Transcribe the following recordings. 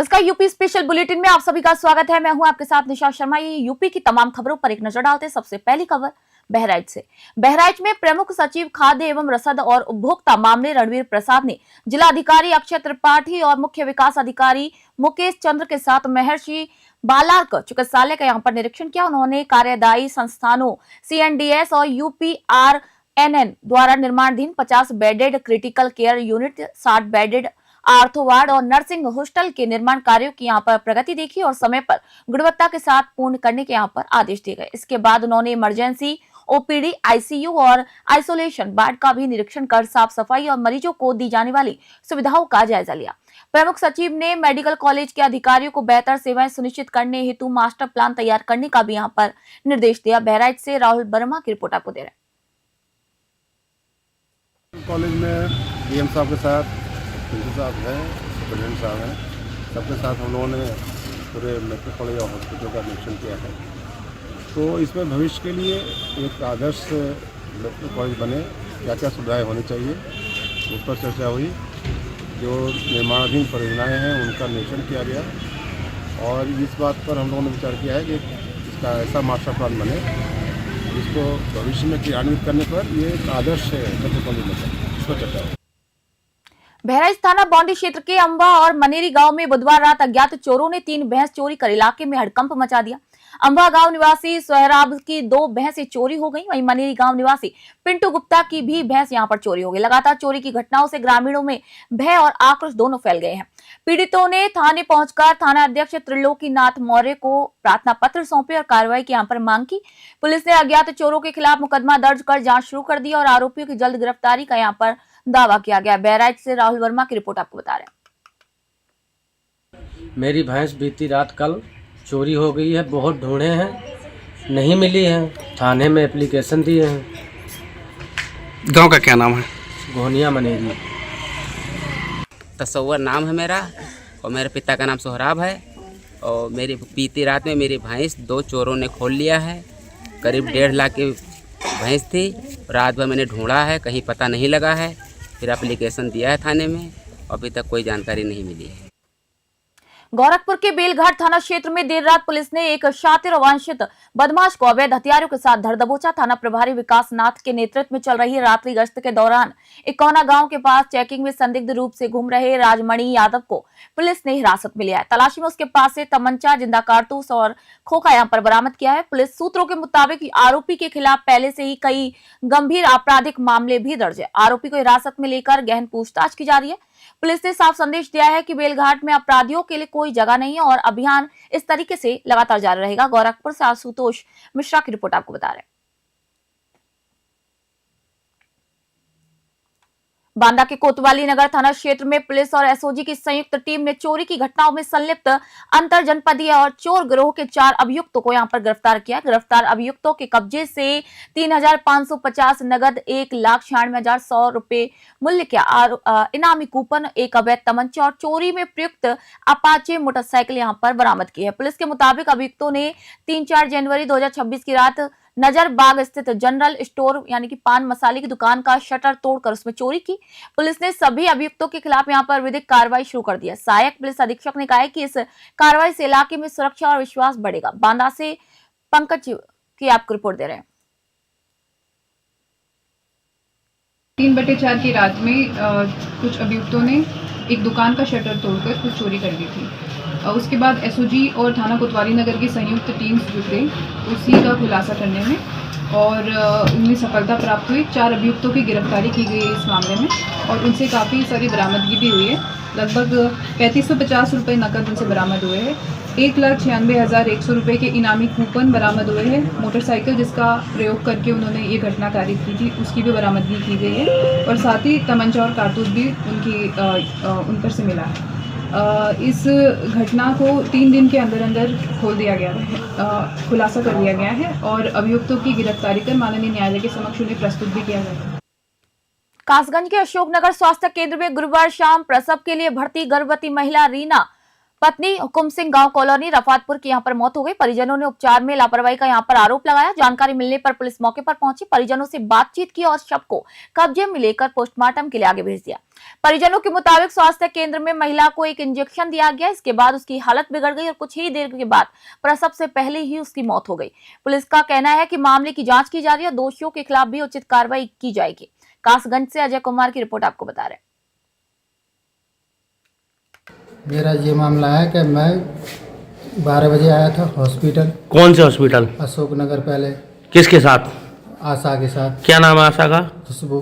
नमस्कार, UP special bulletin में आप सभी का स्वागत है। मैं हूं आपके साथ निशा शर्मा। ये यूपी की तमाम खबरों पर एक नजर डालते हैं। सबसे पहली खबर बहराइच से। बहराइच में प्रमुख सचिव खाद्य एवं रसद और उपभोक्ता मामले रणवीर प्रसाद ने जिलाधिकारी अक्षय त्रिपाठी और मुख्य विकास अधिकारी मुकेश चंद्र के साथ महर्षि बालार्क चिकित्सालय का यहाँ पर निरीक्षण किया। उन्होंने कार्यदायी संस्थानों CNDS और UPRNN द्वारा निर्माणाधीन 50 bedded critical care unit, 60 bedded ortho ward और नर्सिंग हॉस्टल के निर्माण कार्यों की यहाँ पर प्रगति देखी और समय पर गुणवत्ता के साथ पूर्ण करने के यहाँ पर आदेश दिए गए। इसके बाद उन्होंने इमरजेंसी OPD, ICU और आइसोलेशन वार्ड का भी निरीक्षण कर साफ सफाई और मरीजों को दी जाने वाली सुविधाओं का जायजा लिया। प्रमुख सचिव ने मेडिकल कॉलेज के अधिकारियों को बेहतर सेवाएं सुनिश्चित करने हेतु मास्टर प्लान तैयार करने का भी यहाँ पर निर्देश दिया। बहराइच से राहुल वर्मा की रिपोर्ट आपको दे रहे हैं। कॉलेज में DM साहब के साथ प्रिंसिपल साहब हैं, सुपरिटेंडेंट साहब हैं, सबके साथ हम लोगों ने पूरे मेडिकल कॉलेज और हॉस्पिटल का निरीक्षण किया है। तो इसमें भविष्य के लिए एक आदर्श मेडिकल कॉलेज बने, क्या क्या सुविधाएं होनी चाहिए उस पर चर्चा हुई। जो निर्माणाधीन परियोजनाएँ हैं उनका निरीक्षण किया गया और इस बात पर हम लोगों ने विचार किया है कि इसका ऐसा मास्टर प्लान बने जिसको भविष्य में क्रियान्वित करने पर ये एक आदर्श मेडिकल कॉलेज बन जाए, इस पर चर्चा हुई। बहराइच थाना बौंडी क्षेत्र के अंबा और मनेरी गांव में बुधवार रात अज्ञात चोरों ने 3 भैंस चोरी कर इलाके में हड़कंप मचा दिया। अंबा गांव निवासी सोहराब की 2 भैंसें चोरी हो गई। वहीं मनेरी गांव निवासी पिंटू गुप्ता की भी भैंस यहां पर चोरी हो गई। लगातार चोरी की घटनाओं से ग्रामीणों में भय और आक्रोश दोनों फैल गए हैं। पीड़ितों ने थाने पहुंचकर थाना अध्यक्ष त्रिलोकीनाथ मौर्य को प्रार्थना पत्र सौंपे और कार्रवाई की यहाँ पर मांग की। पुलिस ने अज्ञात चोरों के खिलाफ मुकदमा दर्ज कर जांच शुरू कर दी और आरोपियों की जल्द गिरफ्तारी का यहाँ पर दावा किया गया। बहराइच से राहुल वर्मा की रिपोर्ट आपको बता रहे हैं। मेरी भैंस बीती रात कल चोरी हो गई है। बहुत ढूंढे हैं, नहीं मिली है। थाने में एप्लीकेशन दिए हैं। गांव का क्या नाम है? घोनिया मनेरी। तसव्वुर नाम है मेरा और मेरे पिता का नाम सोहराब है। और मेरी बीती रात में मेरी भैंस 2 चोरों ने खोल लिया है। करीब 1.5 लाख की भैंस थी। रात भर मैंने ढूंढा है, कहीं पता नहीं लगा है। फिर एप्लीकेशन दिया है थाने में, अभी तक कोई जानकारी नहीं मिली है। गोरखपुर के बेलघाट थाना क्षेत्र में देर रात पुलिस ने एक शातिर और वांछित बदमाश को अवैध हथियारों के साथ धर दबोचा। थाना प्रभारी विकास नाथ के नेतृत्व में चल रही रात्रि गश्त के दौरान इकौना गांव के पास चेकिंग में संदिग्ध रूप से घूम रहे राजमणि यादव को पुलिस ने हिरासत में लिया है। तलाशी में उसके पास से तमंचा, जिंदा कारतूस और खोखा यहाँ पर बरामद किया है। पुलिस सूत्रों के मुताबिक आरोपी के खिलाफ पहले से ही कई गंभीर आपराधिक मामले भी दर्ज है। आरोपी को हिरासत में लेकर गहन पूछताछ की जा रही है। पुलिस ने साफ संदेश दिया है कि बेलघाट में अपराधियों के लिए कोई जगह नहीं है और अभियान इस तरीके से लगातार जारी रहेगा। गोरखपुर से आशुतोष मिश्रा की रिपोर्ट आपको बता रहे हैं। बांदा के कोतवाली नगर थाना क्षेत्र में पुलिस और SOG की संयुक्त टीम ने चोरी की घटनाओं में संलिप्त अंतर जनपदीय और चोर गिरोह के 4 अभियुक्तों को यहां पर गिरफ्तार किया। गिरफ्तार अभियुक्तों के कब्जे से 3,550 नगद, 1,96,100 रुपए मूल्य के इनामी कूपन, एक अवैध तमंचा और चोरी में प्रयुक्त अपाचे मोटरसाइकिल यहां पर बरामद की है। पुलिस के मुताबिक अभियुक्तों ने 3-4 जनवरी 2026 की रात नजर बाग स्थित जनरल स्टोर यानी कि पान मसाले की दुकान का शटर तोड़कर उसमें चोरी की। पुलिस ने सभी अभियुक्तों के खिलाफ यहां पर विधिक कार्रवाई शुरू कर दी है। सहायक पुलिस अधीक्षक ने कहा है कि इस कार्रवाई से इलाके में सुरक्षा और विश्वास बढ़ेगा। बांदा से पंकज की आपको रिपोर्ट दे रहे हैं। 3/4 की रात में कुछ अभियुक्तों ने एक दुकान का शटर तोड़कर कुछ चोरी कर ली थी। उसके बाद SOG और थाना कोतवाली नगर की संयुक्त टीम्स जुटे उसी का खुलासा करने में और उनमें सफलता प्राप्त हुई। 4 अभियुक्तों की गिरफ्तारी की गई है इस मामले में और उनसे काफ़ी सारी बरामदगी भी हुई है। लगभग 3550 रुपये नकद उनसे बरामद हुए हैं। 1,96,100 रुपये के इनामी कूपन बरामद हुए हैं। मोटरसाइकिल जिसका प्रयोग करके उन्होंने ये घटना कारित की थी उसकी भी बरामदगी की गई है और साथ ही तमंचा और कारतूस भी उन पर से मिला है। इस घटना को 3 दिन के अंदर अंदर खोल दिया गया है, खुलासा कर दिया गया है और अभियुक्तों की गिरफ्तारी कर माननीय न्यायालय के समक्ष उन्हें प्रस्तुत भी किया गया है। कासगंज के अशोकनगर स्वास्थ्य केंद्र में गुरुवार शाम प्रसव के लिए भर्ती गर्भवती महिला रीना पत्नी हुकुम सिंह गांव कॉलोनी रफातपुर की यहां पर मौत हो गई। परिजनों ने उपचार में लापरवाही का यहां पर आरोप लगाया। जानकारी मिलने पर पुलिस मौके पर पहुंची, परिजनों से बातचीत की और शव को कब्जे में लेकर पोस्टमार्टम के लिए आगे भेज दिया। परिजनों के मुताबिक स्वास्थ्य केंद्र में महिला को एक इंजेक्शन दिया गया, इसके बाद उसकी हालत बिगड़ गई और कुछ ही देर के बाद प्रसव से पहले ही उसकी मौत हो गई। पुलिस का कहना है कि मामले की जांच की जा रही है और दोषियों के खिलाफ भी उचित कार्रवाई की जाएगी। कासगंज से अजय कुमार की रिपोर्ट आपको बता रहे हैं। मेरा ये मामला है कि मैं 12 बजे आया था हॉस्पिटल, कौन से हॉस्पिटल? अशोक नगर, पहले किसके साथ? आशा के साथ। क्या नाम है आशा का? खुशबू।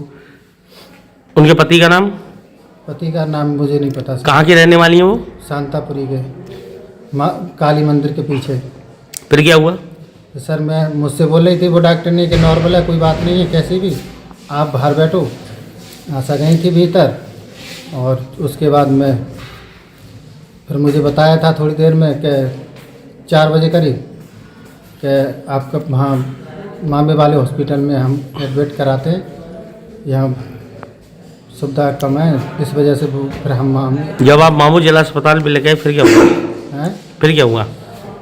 उनके पति का नाम? पति का नाम मुझे नहीं पता सर। कहाँ की रहने वाली हैं वो? शांतापुरी के, काली मंदिर के पीछे। फिर क्या हुआ? तो सर मुझसे बोल रही थी वो डॉक्टर ने कि नॉर्मल है, कोई बात नहीं है, कैसी भी आप बाहर बैठो। आशा गई थी भीतर और उसके बाद में फिर मुझे बताया था थोड़ी देर में कि 4 बजे करीब कि आपका वहाँ मामे वाले हॉस्पिटल में हम एडमिट कराते हैं, यहाँ सुविधा कम है, इस वजह से फिर हम जब आप मामू जिला अस्पताल में ले गए फिर क्या हुआ? हैं फिर क्या हुआ?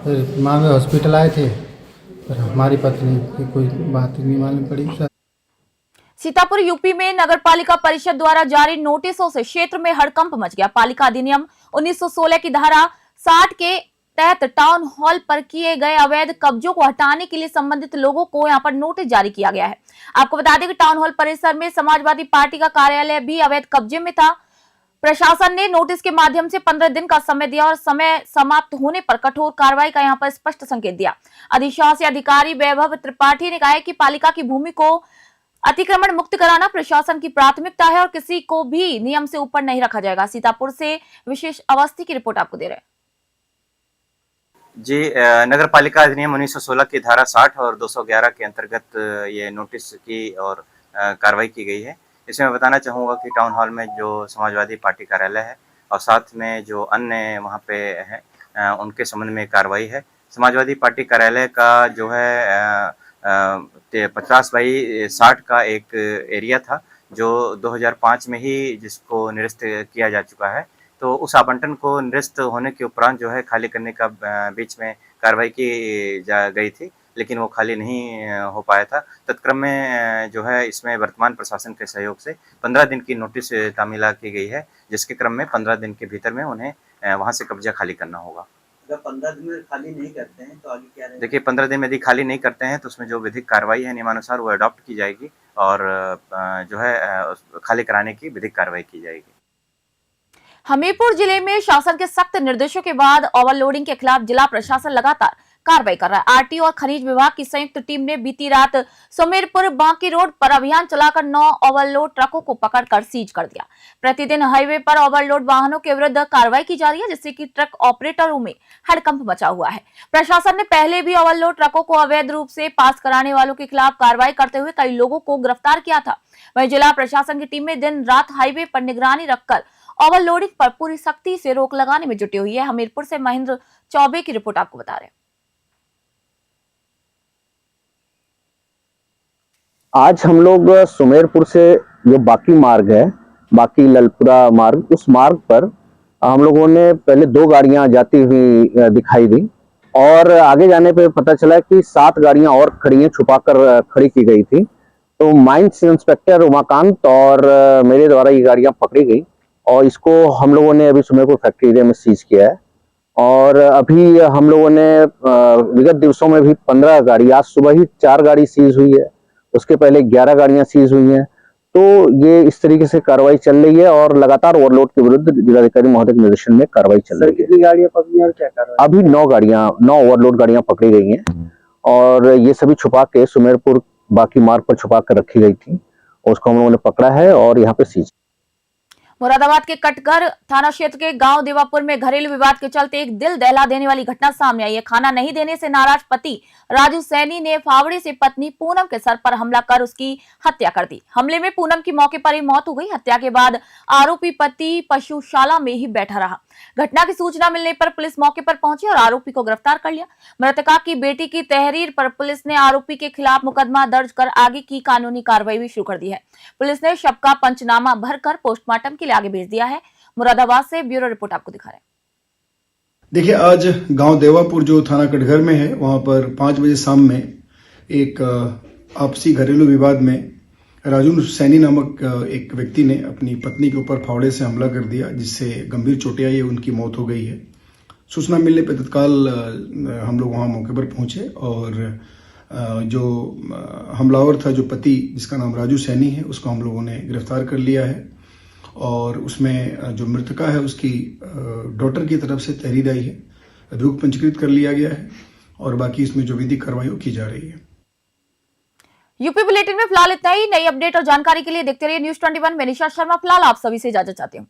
फिर मामे हॉस्पिटल आए थे, फिर हमारी पत्नी की कोई बात नहीं मालूम पड़ी सर। सीतापुर यूपी में नगर पालिका परिषद द्वारा जारी नोटिसों से क्षेत्र में हड़कंप मच गया। पालिका अधिनियम 1916 की धारा 60 के तहत टाउन हॉल पर किए गए अवैध कब्जों को हटाने के लिए संबंधित लोगों को यहां पर नोटिस जारी किया गया है। आपको बता दें कि टाउन हॉल परिसर में समाजवादी पार्टी का कार्यालय भी अवैध कब्जे में था। प्रशासन ने नोटिस के माध्यम से 15 दिन का समय दिया और समय समाप्त होने पर कठोर कार्रवाई का यहां पर स्पष्ट संकेत दिया। अधिशासी अधिकारी वैभव त्रिपाठी ने कहा है कि पालिका की भूमि को अतिक्रमण मुक्त कराना प्रशासन की प्राथमिकता है और किसी को भी नियम से ऊपर नहीं रखा जाएगा। सीतापुर से विशेष अवस्थी की रिपोर्ट आपको दे रहे हैं। जी, नगर पालिका अधिनियम 1916 की धारा 60 और 211 के अंतर्गत ये नोटिस की और कार्रवाई की गई है। इसमें बताना चाहूँगा कि टाउन हॉल में जो समाजवादी पार्टी कार्यालय है और साथ में जो अन्य वहाँ पे है उनके संबंध में कार्रवाई है। समाजवादी पार्टी कार्यालय का जो है 50/60 का एक एरिया था जो 2005 में ही जिसको निरस्त किया जा चुका है। तो उस आवंटन को निरस्त होने के उपरांत जो है खाली करने का बीच में कार्रवाई की जा गई थी, लेकिन वो खाली नहीं हो पाया था। तत्क्रम में जो है इसमें वर्तमान प्रशासन के सहयोग से 15 दिन की नोटिस तामीला की गई है, जिसके क्रम में 15 दिन के भीतर में उन्हें वहाँ से कब्जा खाली करना होगा। अगर 15 दिन में खाली नहीं करते हैं तो आगे क्या रहेगा? देखिए, 15 दिन में यदि खाली नहीं करते हैं तो उसमें जो विधिक कार्रवाई है नियमानुसार वो अडॉप्ट की जाएगी और जो है खाली कराने की विधिक कार्रवाई की जाएगी। हमीरपुर जिले में शासन के सख्त निर्देशों के बाद ओवरलोडिंग के खिलाफ जिला प्रशासन लगातार कार्रवाई कर रहा है। आरटीओ और खनिज विभाग की संयुक्त टीम ने बीती रात सुमेरपुर बांकी रोड पर अभियान चलाकर 9 ओवरलोड ट्रकों को पकड़कर सीज कर दिया। प्रतिदिन हाईवे पर ओवरलोड वाहनों के विरुद्ध कार्रवाई की जा रही है, जिससे कि ट्रक ऑपरेटरों में हड़कंप मचा हुआ है। प्रशासन ने पहले भी ओवरलोड ट्रकों को अवैध रूप से पास कराने वालों के खिलाफ कार्रवाई करते हुए कई लोगों को गिरफ्तार किया था। वहीं जिला प्रशासन की टीम में दिन रात हाईवे पर निगरानी रखकर ओवरलोडिंग पर पूरी सख्ती से रोक लगाने में जुटी हुई है। हमीरपुर से महेंद्र चौबे की रिपोर्ट आपको बता रहे हैं। आज हम लोग सुमेरपुर से जो बाकी मार्ग है, बाकी ललपुरा मार्ग, उस मार्ग पर हम लोगों ने पहले 2 गाड़ियां जाती हुई दिखाई दी और आगे जाने पे पता चला कि 7 गाड़ियां और खड़ी हैं, छुपाकर खड़ी की गई थी। तो माइंस इंस्पेक्टर उमाकांत और मेरे द्वारा ये गाड़ियां पकड़ी गई और इसको हम लोगों ने अभी सुमेरपुर फैक्ट्री एरिया में सीज किया है। और अभी हम लोगों ने विगत दिवसों में भी 15 गाड़ी, आज सुबह ही 4 गाड़ी सीज हुई है, उसके पहले 11 गाड़ियां सीज हुई हैं। तो ये इस तरीके से कार्रवाई चल रही है और लगातार ओवरलोड के विरुद्ध जिलाधिकारी महोदय के निर्देशन में कार्रवाई चल रही है। कितनी गाड़ियां पकड़ी और क्या कार्रवाई? अभी 9 ओवरलोड गाड़ियां पकड़ी गई हैं और ये सभी छुपा के सुमेरपुर बाकी मार्ग पर छुपा कर रखी गई थी। उसको हम लोगों ने पकड़ा है और यहाँ पे सीज। मुरादाबाद के कटघर थाना क्षेत्र के गांव देवापुर में घरेलू विवाद के चलते एक दिल दहला देने वाली घटना सामने आई है। खाना नहीं देने से नाराज पति राजू सैनी ने फावड़े से पत्नी पूनम के सर पर हमला कर उसकी हत्या कर दी। हमले में पूनम की मौके पर ही मौत हो गई। हत्या के बाद आरोपी पति पशुशाला में ही बैठा रहा। घटना की सूचना मिलने पर पुलिस मौके पर पहुंची और आरोपी को गिरफ्तार कर लिया। मृतका की बेटी की तहरीर पर पुलिस ने आरोपी के खिलाफ मुकदमा दर्ज कर आगे की कानूनी कार्रवाई भी शुरू कर दी है। पुलिस ने शव का पंचनामा भरकर पोस्टमार्टम के लिए आगे भेज दिया है। मुरादाबाद से ब्यूरो रिपोर्ट आपको दिखा रहे हैं। देखिए, आज गांव देवापुर जो थाना कटघर में है, वहां पर 5 बजे शाम में एक आपसी घरेलू विवाद में राजू सैनी नामक एक व्यक्ति ने अपनी पत्नी के ऊपर फावड़े से हमला कर दिया, जिससे गंभीर चोटें आई, उनकी मौत हो गई है। सूचना मिलने पर तत्काल हम लोग वहां मौके पर पहुंचे और जो हमलावर था, जो पति जिसका नाम राजू सैनी है, उसको हम लोगों ने गिरफ्तार कर लिया है और उसमें जो मृतका है उसकी डॉटर की तरफ से तहरीर आई है, अभियुक्त पंजीकृत कर लिया गया है और बाकी इसमें जो विधिक कार्रवाई की जा रही है। यूपी बुलेटिन में फिलहाल इतना ही। नई अपडेट और जानकारी के लिए देखते रहिए न्यूज़ 21। मैं निशा शर्मा फिलहाल आप सभी से इजाजत चाहती हूँ।